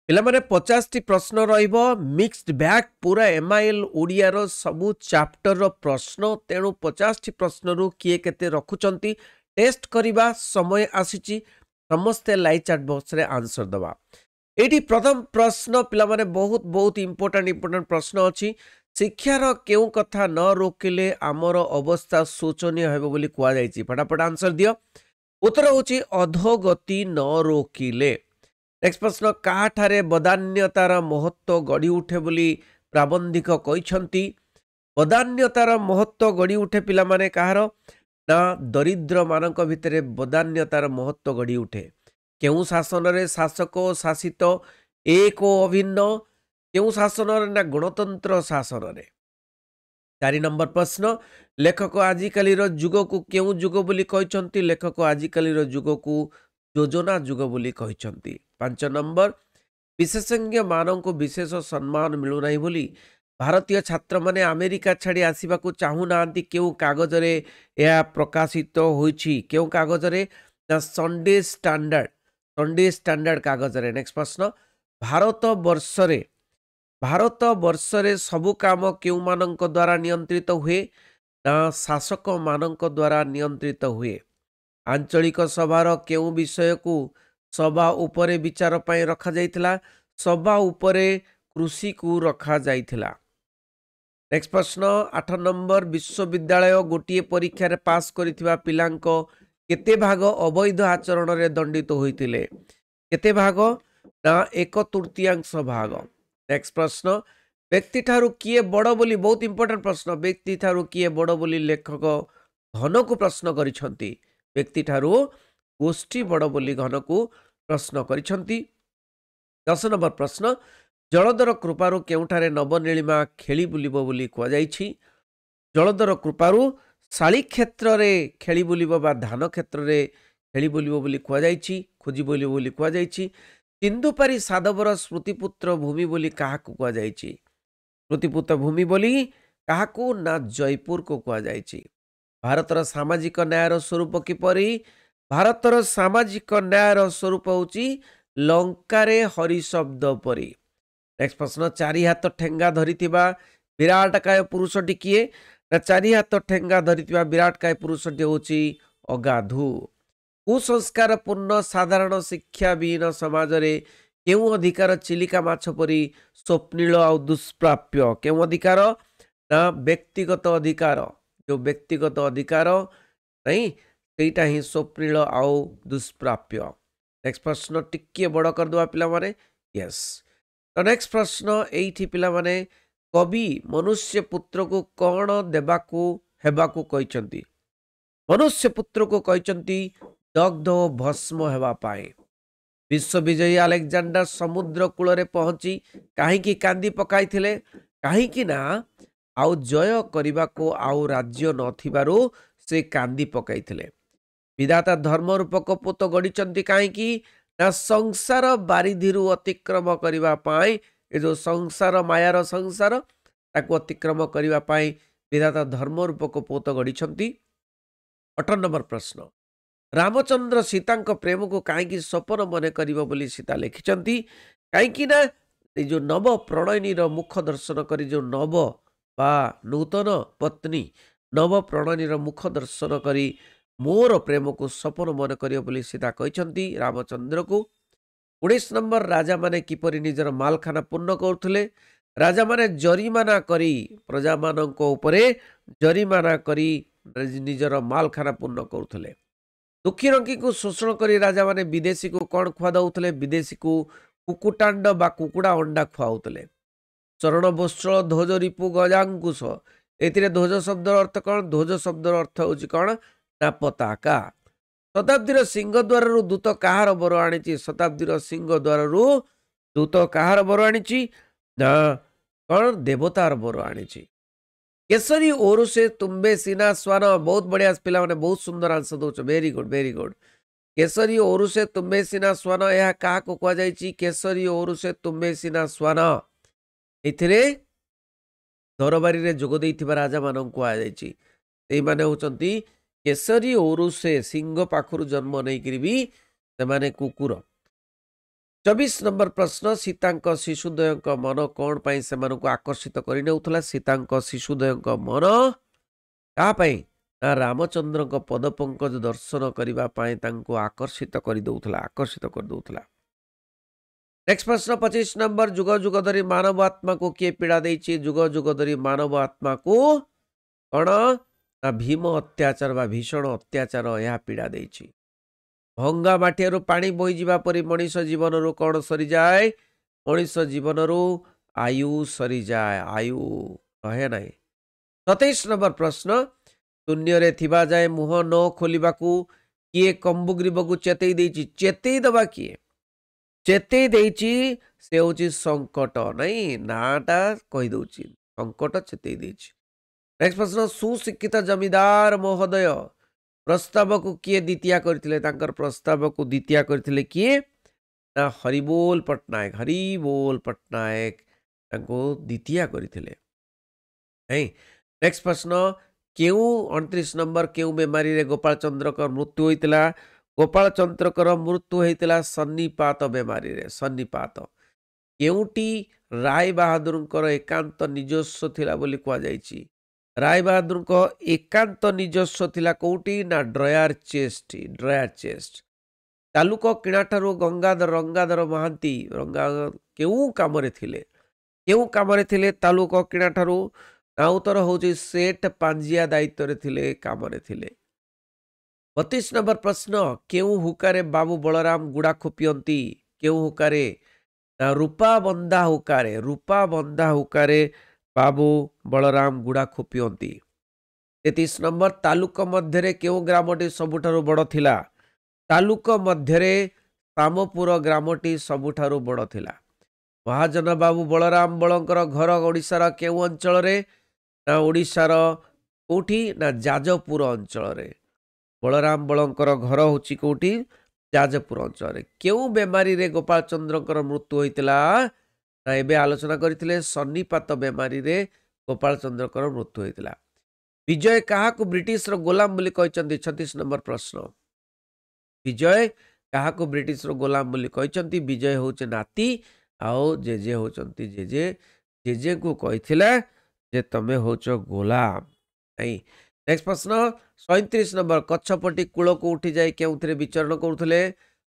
पिला माने 50 टी प्रश्न रहिबो मिक्स्ड बैग पूरा एमआईएल ओडिया रो सबु चैप्टर रो प्रश्न तेणु 50 टी प्रश्न रु किए केते रखुचंती टेस्ट करिबा समय आसीची समस्ते लाइव चैट बॉक्स रे आंसर दबा। एटी प्रथम प्रश्न पिला माने बहुत बहुत इंपोर्टेंट प्रश्न अछि। शिक्षार केउ कथा न रोकिले आमर अवस्था शोचनीय हेबो बोली कुआ जायछि। फटाफट आंसर दियो। उत्तर होछि अधोगति न रोकिले। नेक्स्ट प्रश्न काठारे बदान्यतार महत्व गढ़ी उठे बोली प्राबंधिक कहिसंती। बदान्यतार महत्व गढ़ी उठे पिला माने कहार ना दरिद्र मानक भितरे बदान्यतार महत्व गढ़ी उठे। केउ शासन रे शासक शासित एक ओ अभिन्न केउ शासन रे ना गणतंत्र शासन रे। 4 नंबर प्रश्न लेखक आजिकाली रो जुग को केउ जुग बोली कहिसंती। लेखक आजिकाली रो जुग को योजना जुग बोली कहिसंती। 5 नंबर विशेषज्ञ मानन को विशेष सम्मान मिलु नाही बोली भारतीय छात्र माने अमेरिका छाड़ी आसीबा को चाहू नांती। केउ कागज रे या प्रकाशित होईछि केउ कागज रे ना संडे स्टैंडर्ड कागज रे। नेक्स्ट प्रश्न भारत वर्ष रे सबु काम केउ मानक द्वारा नियंत्रित हुए ना शासक मानक द्वारा नियंत्रित हुए। आंचलिक सभार केउ विषय को सभा उपरे विचार पाई रखा जाइथिला। सभा उपरे कृषि को रखा जाइथिला। नेक्स्ट प्रश्न 8 नंबर विश्वविद्यालय गोटिए परीक्षा रे पास करिथिबा पिलांको केते भाग अवैध आचरण रे दंडित होइतिले। केते भाग ना 1/3 भाग। नेक्स्ट प्रश्न व्यक्ति ठारू किए बड़ बोली बहुत इंपोर्टेंट प्रश्न। व्यक्ति ठारू किए बड़ बोली लेखक घन को प्रश्न करिसंती। व्यक्ति ठारू गोष्ठी बड़ बोली घन को प्रश्न करिसंती। 10 नंबर प्रश्न जलधर कृपारू केउठारे नवनीलिमा खेली बुलिबो बोली कुआ जाइछि। जलधर कृपारू शाली क्षेत्र रे खेली बुलिबो बा धान क्षेत्र रे खेली बुलिबो बोली कुआ जाइछि। खोजी बुलिबो बोली कुआ जाइछि। सिंधुपारी साधवर स्मृतिपुत्र भूमि बोली काहाकु कुआ जाइछि। स्मृतिपुत्र भूमि बोली काहाकु ना जयपुर को कुआ जाइछि। भारतर सामाजिक न्यायर स्वरूप किपरि। भारतर सामाजिक न्यायर स्वरूप होची लंकारे हरि शब्द परी। नेक्स्ट प्रश्न 4 हाथ ठेंगा धरिथिबा विराटकाय पुरुषटी किए ना 4 हाथ ठेंगा धरिथिबा विराटकाय पुरुषटी होची अगाधु। कुसंस्कार पूर्ण साधारण शिक्षा विहीन समाज रे केउ अधिकार चिलिका माछ परी स्वप्निल आ दुष्प्राप्य। केउ अधिकार ना व्यक्तिगत अधिकार। जो व्यक्तिगत अधिकार नहीं सेटा ही स्वप्निल आ दुष्प्राप्य। नेक्स्ट प्रश्न टिके बड़ कर दवा पिला माने यस। तो नेक्स्ट प्रश्न एठी पिला माने कवि मनुष्य पुत्र को कौन देबाकू हेबाकू कहिसंती। मनुष्य पुत्र को कहिसंती दग्ध भस्म हेबा पाए। विश्व विजयी अलेक्जेंडर समुद्र कूल रे पहुंची काहीकि कांदी पकाइथिले। काहीकि ना आउ जय करिबा को आउ राज्य नथिबारु से कांदी पकाइथिले। विधाता धर्म रूपक पुत गढ़िचंती काहीकि ना संसार बारिधिरु अतिक्रम करिबा पाई। ए जो संसार मायार संसार ताको अतिक्रम करिबा पाई विधाता धर्म रूपक पुत गढ़िचंती। 8 नंबर प्रश्न रामचंद्र सीता प्रेम को काहीकि सपन मन करिबो बोली सीता लिखिचंती। काहीकि ना ए जो नव प्रणयनी रो मुख दर्शन करी जो नव बा नूतन पत्नी नव प्रणयनी रो मुख दर्शन करी मोर प्रेम को सपन मन करियो बोली सीता कहिसंती रामचंद्र को। 19 नंबर राजा माने किपरि निजर मालखाना पूर्ण करथुले। राजा माने जरिमाना करी प्रजा माननको उपरे जरिमाना करी निजर मालखाना पूर्ण करथुले। दुखी रंकी को शोषण करी राजा माने विदेशी को कौन खुआ दउथले। विदेशी को कुकुटांड बा कुकुड़ा अंडा खुआउथले। चरण वस्त्र ध्वज रिपु गजांकुश एतिरे ध्वज शब्द अर्थ कौन। ध्वज शब्द अर्थ होची कौन ना पताका। शताब्दीर सिंहद्वार दूत कहार बर आनी। शताब्दीर सिंहद्वार दूत कहार बर आनी ना कौन देवतार बर आनी। केसरी ओरु से तुम्बे सीना स्वान बहुत बढ़िया पिला माने बहुत सुंदर आंसर दउछ। Very good very good. केसरी ओरु से तुम्बे सीना स्वान यह क्या कुआ जाइछि। केसरी ओरु से तुम्बे सीना स्वान एथिरे दरबारी रे जोग देइथिबा राजा मानन कुआ जाइछि। एई माने होचंती केसरी ओरु से सिंह पाखरु जन्म नहीं करी से माने कुकुर। 24 नंबर प्रश्न सीतांक शिशुद्वयଙ୍କ मन कौन ପାଇଁ ସେମାନଙ୍କୁ ଆକର୍ଷିତ କରିନେଉଥିଲା सीतांक ଶିଶୁଦ୍ୱୟଙ୍କ मन କାହା ପାଇଁ ନା ରାମଚନ୍ଦ୍ରଙ୍କ ପଦପଙ୍କଜ ଦର୍ଶନ କରିବା ପାଇଁ ତାଙ୍କୁ ଆକର୍ଷିତ କରିଦେଉଥିଲା। नेक्स्ट प्रश्न 25 नंबर जुग जुग धरी मानव आत्मा को किए पीड़ा देछि जुग जुग धरी मानव आत्मा को कौन ना भीम अत्याचार बा भीषण अत्याचार यह पीड़ा देछि। भंगा माटियारू पानी बोही जीवा परी मनीष जीवन रू कौन सरी जाए मनीष जीवन रू आयु सरी जाए आयु रहे नहीं। 27 नंबर प्रश्न शून्य रे थिबा जाए मुह न खोलिबाकू किए कंबुग्रीबकू चेतई देछि चेतई दबा किए चेतई देछि से होछि संकट नहीं नाटा कहि दउछि संकट चेतई देछि। नेक्स्ट प्रश्न सुशिक्षित जमीदार महोदय प्रस्ताव को किए द्वितीय करथिले तांकर प्रस्ताव को द्वितीय करथिले किए ना हरिबोल पटनायक तांको द्वितीय करथिले नहीं। नेक्स्ट प्रश्न केउ 29 नंबर केउ बेमारी रे गोपाल चंद्र का मृत्यु होइतिला गोपाल चंद्र का मृत्यु होइतिला सन्निपात बेमारी रे सन्निपात केउटी राय बहादुर एकांत निजस्व थिला बोली कुआ जाइछि राय बहादुर को एकांत निजस्व थिला कोउटी ना ड्रयर चेस्ट तालुक किणाठारू रंगाधर महांती केउ कामरे थिले तालुक किणाठारू ना उत्तर होची सेठ पांजिया दायित्व थिले कामरे थिले। 32 नंबर प्रश्न केउ हुकारे बाबू बलराम गुड़ा खोपियंती केउ हुकारे रूपा बंधा हुकारे बाबू बलराम गुड़ा खोपियंती। 33 नंबर तालुक मध्यरे केउ ग्रामटी सबुठारू बड़ थिला तालुक मध्यरे सामपुर ग्रामटी सबुठारू बड़ थिला। महाजन बाबू बलराम बलंकर घर ओडिशार केउ अंचल रे ना ओडिशार कोठी ना जाजपुर अंचल रे बलराम बलंकर घर होची कोठी जाजपुर अंचल रे। केउ बेमारी रे गोपाल चंद्रकर मृत्यु होइतिला ना एबे आलोचना करथिले सन्निपात बेमारी रे गोपाल चंद्रकर मृत्यु होइतिला। विजय काहा को ब्रिटिश रो गोलाम बोली कहचंती 36 नंबर प्रश्न विजय काहा को ब्रिटिश रो गोलाम बोली कहचंती विजय होचे नाती आओ जेजे होचंती जेजे को कहिथिला जे तमे होचो गोलाम नहीं। नेक्स्ट प्रश्न 37 नंबर कच्छपटी कूल को उठी जाए केउथरे विचरण करुथले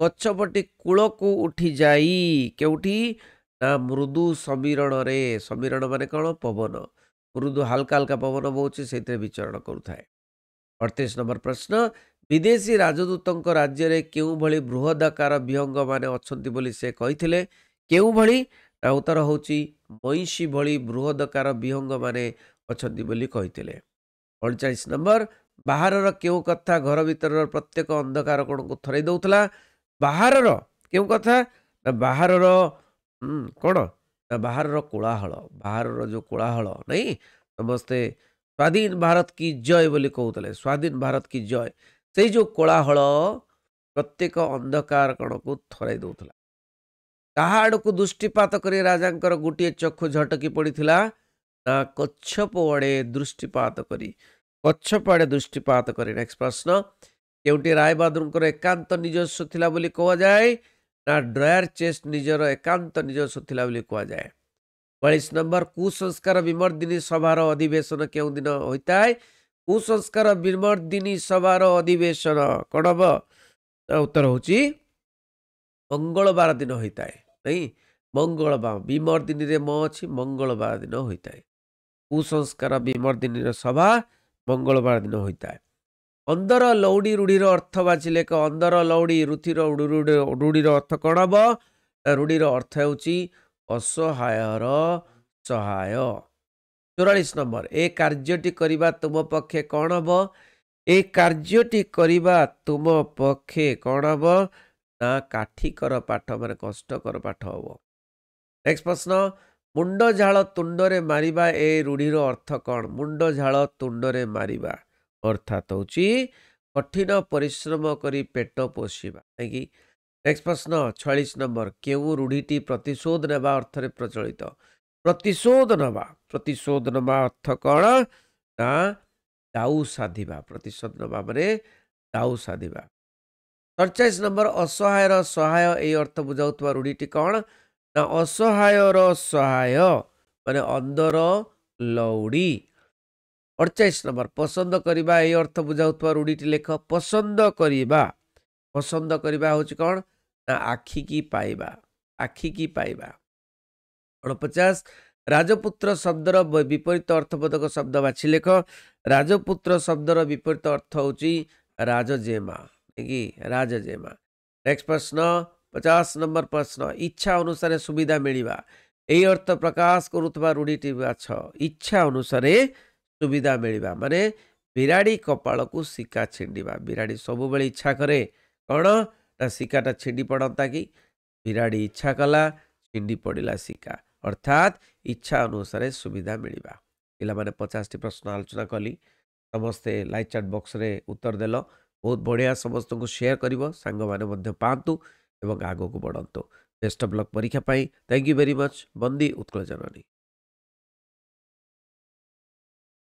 कच्छपटी कूल को उठी जाई केउठी ना मृदु समीरण रे समीरण माने कौन पवन मृदु हल्का हल्का पवन बहुची से विचरण करुथाए। 38 नंबर प्रश्न विदेशी राजदूतंक राज्य रे केउ भली बृहदाकार विहंग माने अछंती बोली से कहिथिले केउ भली ना उत्तर होची महिषी भली बृहदाकार विहंग माने अछंती बोली कहिथिले। 39 नंबर बाहर केउ कथा घर भीतर प्रत्येक अंधकार कोण को थरै दउतला बाहर केउ कथा ना बाहर कौन ना बाहर जो कोलाहल नहीं समस्ते स्वाधीन भारत की जय बोली कहते स्वाधीन भारत की जय से जो कोलाहल प्रत्येक अंधकार कण को थरै दउतला काहाड़ को दृष्टिपात करी राजांकर गोटे चक्षु झटकी पड़ीथिला ना कच्छप आड़े दृष्टिपात करी। नेक्स्ट प्रश्न केउटी राय बहादुर एकांत निजस्व थिला बोली कहा जाए ना ड्रयर चेस्ट निजर एकांत निजस्व थिला बोली कहा जाए। 42 नंबर कुसंस्कार विमर्दिनी सभार अधिवेशन केउ दिन होता है कुसंस्कार विमर्दिनी सभार अधिवेशन कौन हम उत्तर होची मंगलवार दिन होता है नहीं मंगलवार विमर्दिनी रे म अछि मंगलवार दिन होता है कुसंस्कार विमर्दिनी सभा मंगलवार दिन होता है। अंदर लौड़ी रूढ़ीर अर्थ बाजिले अंदर लौड़ी रुथिर रूढ़ीर अर्थ कौन हम रूढ़ीर अर्थ होची असहायर सहाय। 44 नंबर ए कार्यटी करिबा तुम पक्षे कौन हम ए कार्यटी करिबा तुम पक्षे कौन हम ना काठिकर पाठ माने कष्टकर पाठ हम। नेक्स्ट प्रश्न मुंड झाल तुंडरे मारिबा ए रूढ़ीर अर्थ कौन मुंड झाल तुंडरे मारिबा अर्थात होची कठिन परिश्रम करी पेट पोषिबा नहीं। नेक्स्ट प्रश्न 46 नंबर केउ रूढ़ीटी प्रतिशोध नेबा अर्थरे प्रचलित प्रतिशोध नबा अर्थ कौन ना दाऊ साधिबा प्रतिशोध नबा माने दाऊ साधिबा। 47 नंबर असहायर सहाय ए अर्थ बुझाउथवा रूढ़ीटी कौन ना असहायर सहाय माने अंदर लौड़ी। 48 नंबर पसंद करवा ए अर्थ बुझाउथवा रूढ़ीटी लेख पसंद करवा होची कौन ना आखि की पाइबा। 49 राजपुत्र शब्दर विपरीत अर्थबोधक शब्द बाछि लेख राजपुत्र शब्दर विपरीत अर्थ होची राजजेमा कि राजजेमा। नेक्स्ट प्रश्न 50 नंबर प्रश्न इच्छा अनुसार सुविधा मिलिबा एई अर्थ प्रकाश करुथबा रूढ़ीटी बाछ इच्छा अनुसार सुविधा मिलिबा माने बिराड़ी कपाल को सिक्का छिंडिबा बिराड़ी सब बेले इच्छा करे कौन ना सिक्काटा छिंडी पड़ता कि बिराड़ी इच्छा कला छिंडी पड़ा सिक्का अर्थात इच्छा अनुसार सुविधा मिलिबा। पिला माने 50 प्रश्न आलोचना कली समस्ते लाइव चैट बॉक्स रे उत्तर देल बहुत बढ़िया समस्त को शेयर करिवो सांग माने मध्य पांतु एवं आगो को बढ़ंतु बेस्ट ऑफ लक परीक्षा पाई थैंक यू वेरी मच बंदी उत्कल जननी।